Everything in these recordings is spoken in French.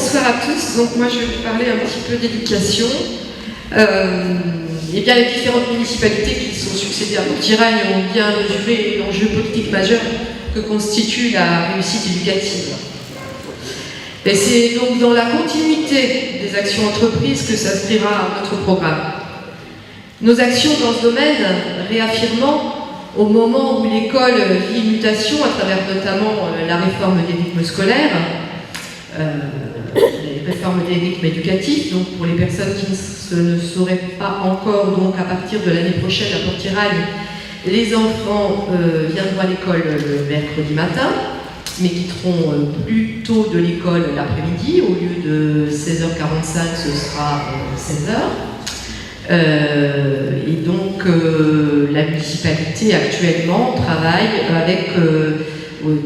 Bonsoir à tous. Donc moi je vais vous parler un petit peu d'éducation. Et bien les différentes municipalités qui sont succédées à Mortiragne ont bien mesuré l'enjeu politique majeur que constitue la réussite éducative. Et c'est donc dans la continuité des actions entreprises que s'inscrira notre programme. Nos actions dans ce domaine, réaffirmant au moment où l'école vit une mutation à travers notamment la réforme des rythmes scolaires, les réformes des rythmes éducatifs, donc pour les personnes qui ne sauraient pas encore, donc à partir de l'année prochaine à Mortiragne, les enfants viendront à l'école le mercredi matin, mais quitteront plus tôt de l'école l'après-midi, au lieu de 16h45, ce sera 16h. Et donc la municipalité actuellement travaille avec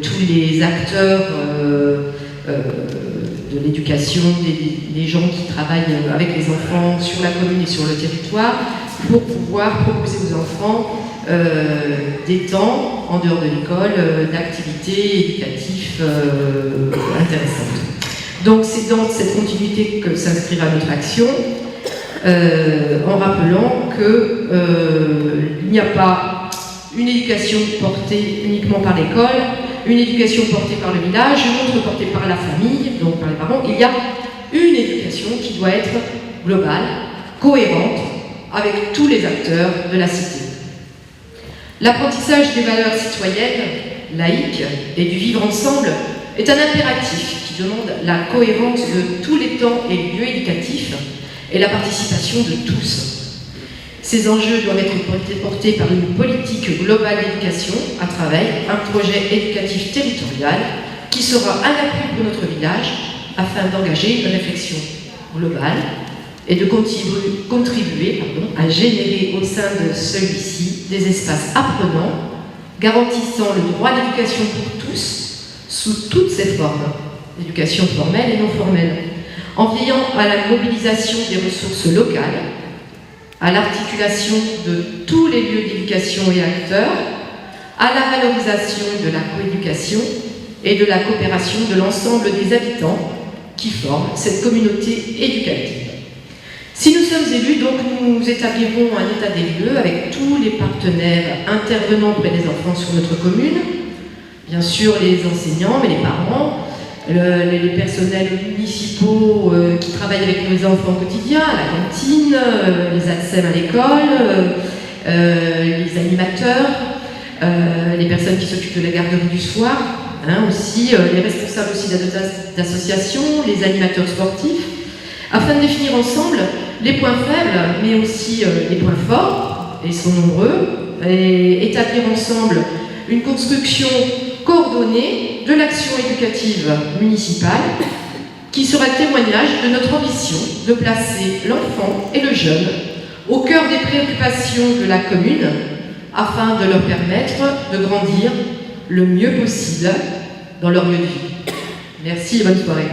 tous les acteurs de l'éducation, des gens qui travaillent avec les enfants sur la commune et sur le territoire, pour pouvoir proposer aux enfants des temps, en dehors de l'école, d'activités éducatives intéressantes. Donc c'est dans cette continuité que s'inscrira notre action, en rappelant qu'il n'y a pas une éducation portée uniquement par l'école, une éducation portée par le village, une autre portée par la famille, donc par les parents. Il y a une éducation qui doit être globale, cohérente, avec tous les acteurs de la cité. L'apprentissage des valeurs citoyennes, laïques et du vivre ensemble est un impératif qui demande la cohérence de tous les temps et lieux éducatifs et la participation de tous. Ces enjeux doivent être portés par une politique globale d'éducation à travers un projet éducatif territorial qui sera un appui pour notre village afin d'engager une réflexion globale et de contribuer à générer au sein de celui-ci des espaces apprenants garantissant le droit à l'éducation pour tous sous toutes ses formes, éducation formelle et non formelle, en veillant à la mobilisation des ressources locales, à l'articulation de tous les lieux d'éducation et acteurs, à la valorisation de la coéducation et de la coopération de l'ensemble des habitants qui forment cette communauté éducative. Si nous sommes élus, donc nous établirons un état des lieux avec tous les partenaires intervenant près des enfants sur notre commune, bien sûr les enseignants, mais les parents, les personnels municipaux qui travaillent avec nos enfants au quotidien, à la cantine, les ATSEM à l'école, les animateurs, les personnes qui s'occupent de la garderie du soir, aussi les responsables aussi d'associations, les animateurs sportifs, afin de définir ensemble les points faibles, mais aussi les points forts, et ils sont nombreux, et établir ensemble une construction coordonnée de l'action éducative municipale qui sera le témoignage de notre ambition de placer l'enfant et le jeune au cœur des préoccupations de la commune afin de leur permettre de grandir le mieux possible dans leur lieu de vie. Merci et bonne soirée.